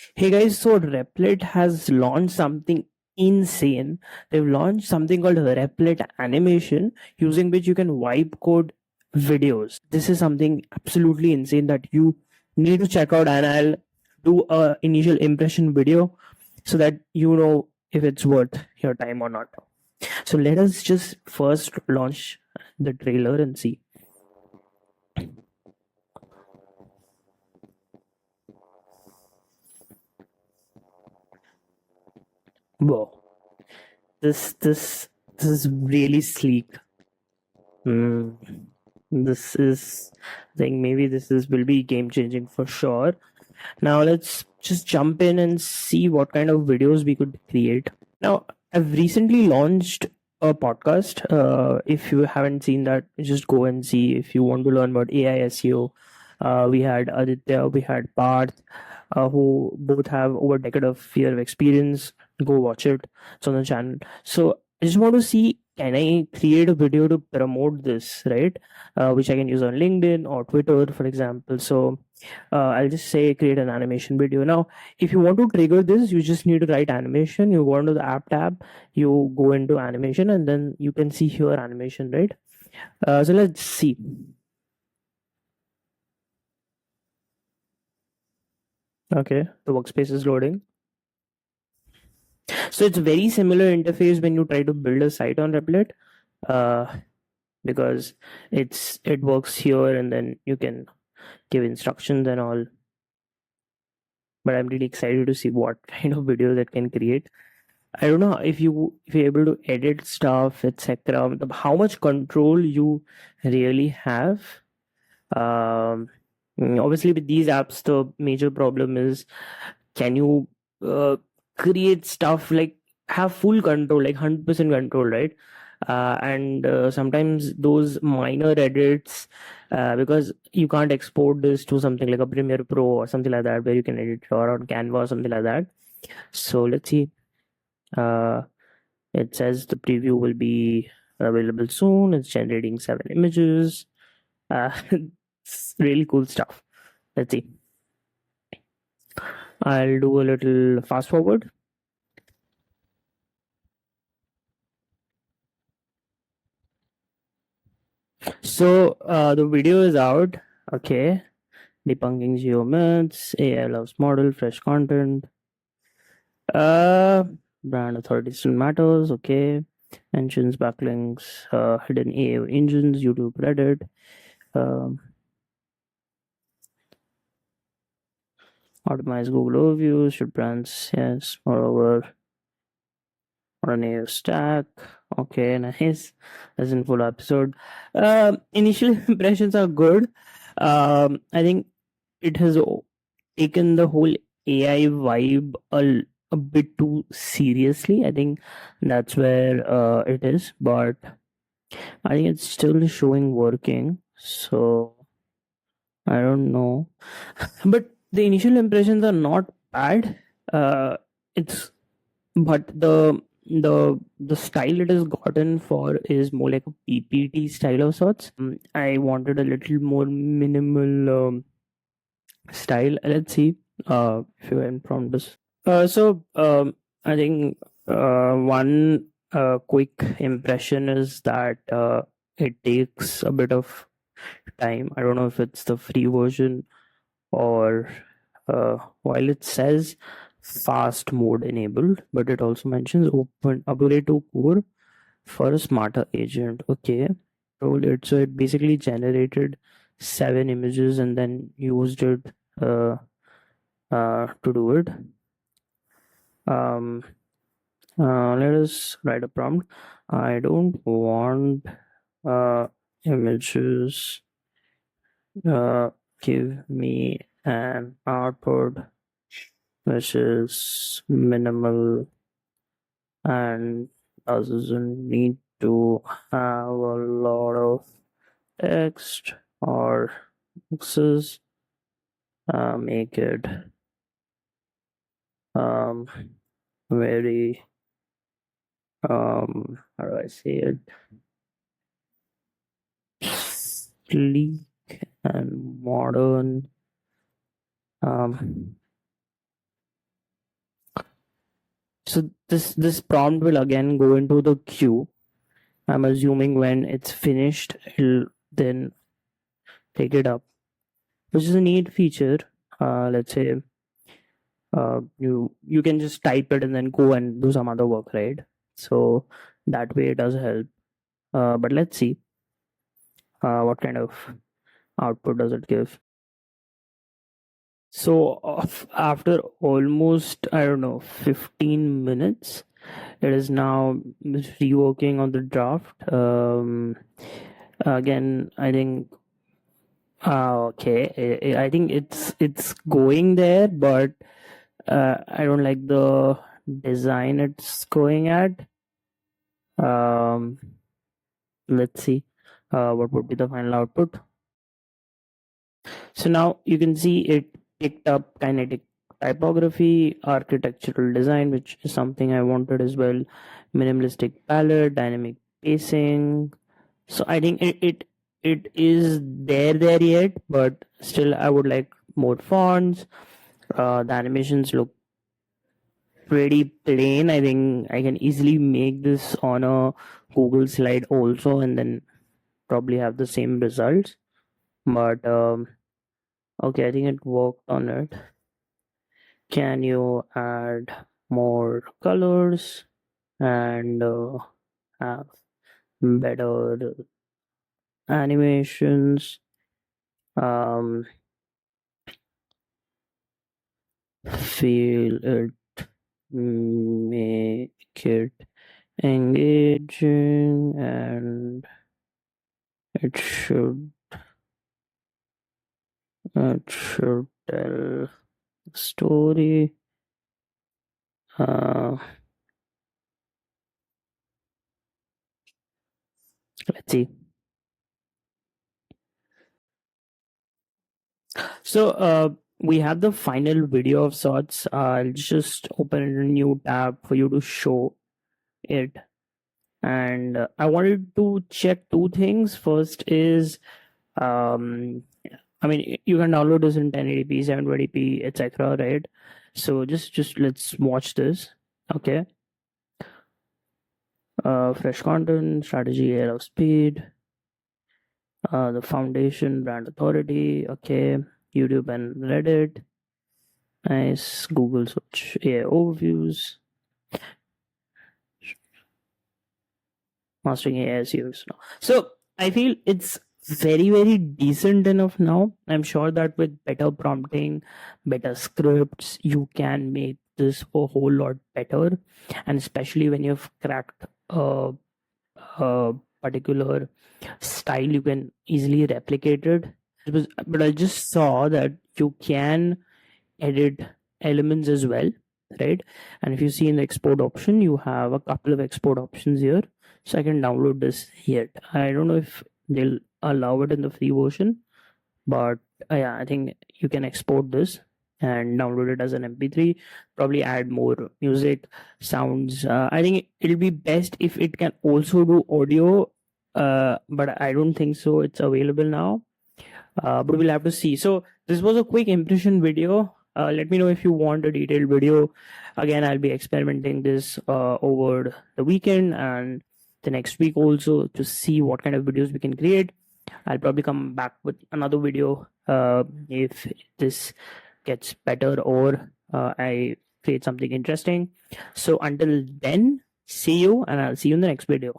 Hey guys, so Replit has launched something insane. They've launched something called Replit animation, using which you can wipe code videos. This is something absolutely insane that you need to check out, and I'll do a initial impression video so that you know if it's worth your time or not. So let us just first launch the trailer and see. Whoa, this this this is really sleek. Hmm. This is, I think maybe this is will be game changing for sure. Now let's just jump in and see what kind of videos we could create. Now I've recently launched a podcast. If you haven't seen that, just go and see. If you want to learn about AI SEO, we had Aditya, we had Parth, who both have over a decade of year of experience. Go watch it. It's on the channel. So I just want to see, can I create a video to promote this, right? Which I can use on LinkedIn or Twitter, for example. So I'll just say create an animation video. Now, if you want to trigger this, you just need to write animation. You go into the app tab, you go into animation, and then you can see here animation, right? So let's see. Okay, the workspace is loading. So it's very similar interface when you try to build a site on Replit, uh, because it works here, and then you can give instructions and all. But I'm really excited to see what kind of videos it can create. I don't know if you're able to edit stuff, etc. How much control you really have. Um, Obviously, with these apps, the major problem is, can you create stuff like have full control, like 100% control, right? And sometimes those minor edits, because you can't export this to something like a Premiere Pro or something like that, where you can edit, or on Canva or something like that. So let's see. Uh, it says the preview will be available soon. It's generating 7 images. It's really cool stuff. Let's see. I'll do a little fast forward. So the video is out. Okay. Debunking geo myths. AI loves model. Fresh content. Uh, Brand authority still matters. Okay. Mentions backlinks. Hidden AI engines. YouTube, Reddit. Um, Optimize Google overviews. Should brands? Yes. Moreover, on a stack. Okay, nice. That's in full episode. Initial impressions are good. I think it has taken the whole AI vibe a bit too seriously. I think that's where it is, but I think it's still showing working. So I don't know, but the initial impressions are not bad. It's but the style it has gotten for is more like a PPT style of sorts. I wanted a little more minimal style. Let's see if you can prompt this. I think one quick impression is that it takes a bit of time. I don't know if it's the free version or while it says fast mode enabled, but it also mentions open upgrade to core for a smarter agent. Okay, roll it. So it basically generated 7 images and then used it uh, to do it. Um, Let us write a prompt. I don't want images. Give me an output which is minimal and doesn't need to have a lot of text or boxes. Make it um, very how do I say it, sleek and modern. Um, So this prompt will again go into the queue. I'm assuming when it's finished, it'll then take it up, which is a neat feature. Let's say you can just type it and then go and do some other work, right? So that way it does help. But let's see what kind of output does it give. So after almost, I don't know, 15 minutes, it is now reworking on the draft. Again, I think okay, I think it's going there, but I don't like the design it's going at. Let's see what would be the final output. So now you can see it picked up kinetic typography, architectural design, which is something I wanted as well, minimalistic palette, dynamic pacing. So I think it is there yet, but still I would like more fonts. The animations look pretty plain. I think I can easily make this on a Google slide also, and then probably have the same results. But okay, I think it worked on it. Can you add more colors and have better animations? Feel it, make it engaging, and it should tell a story. Let's see. So we have the final video of sorts. I'll just open a new tab for you to show it. And I wanted to check two things. First is, I mean, you can download this in 1080p, 720p, etc. Right? So just let's watch this. Okay. Fresh content, strategy, air of speed. The foundation, brand authority. Okay. YouTube and Reddit. Nice. Google search, AI overviews. Mastering AI series now. So I feel it's very decent enough now. I'm sure that with better prompting, better scripts, you can make this a whole lot better. And especially when you've cracked a particular style, you can easily replicate it. But I just saw that you can edit elements as well, right? And if you see in the export option, you have a couple of export options here. So I can download this yet. I don't know if they'll allow it in the free version, but yeah, I think you can export this and download it as an MP3. Probably add more music, sounds. I think it'll be best if it can also do audio, but I don't think so. It's available now, but we'll have to see. So this was a quick impression video. Let me know if you want a detailed video. Again, I'll be experimenting this over the weekend and the next week also to see what kind of videos we can create. I'll probably come back with another video if this gets better or I create something interesting. So until then, see you, and I'll see you in the next video.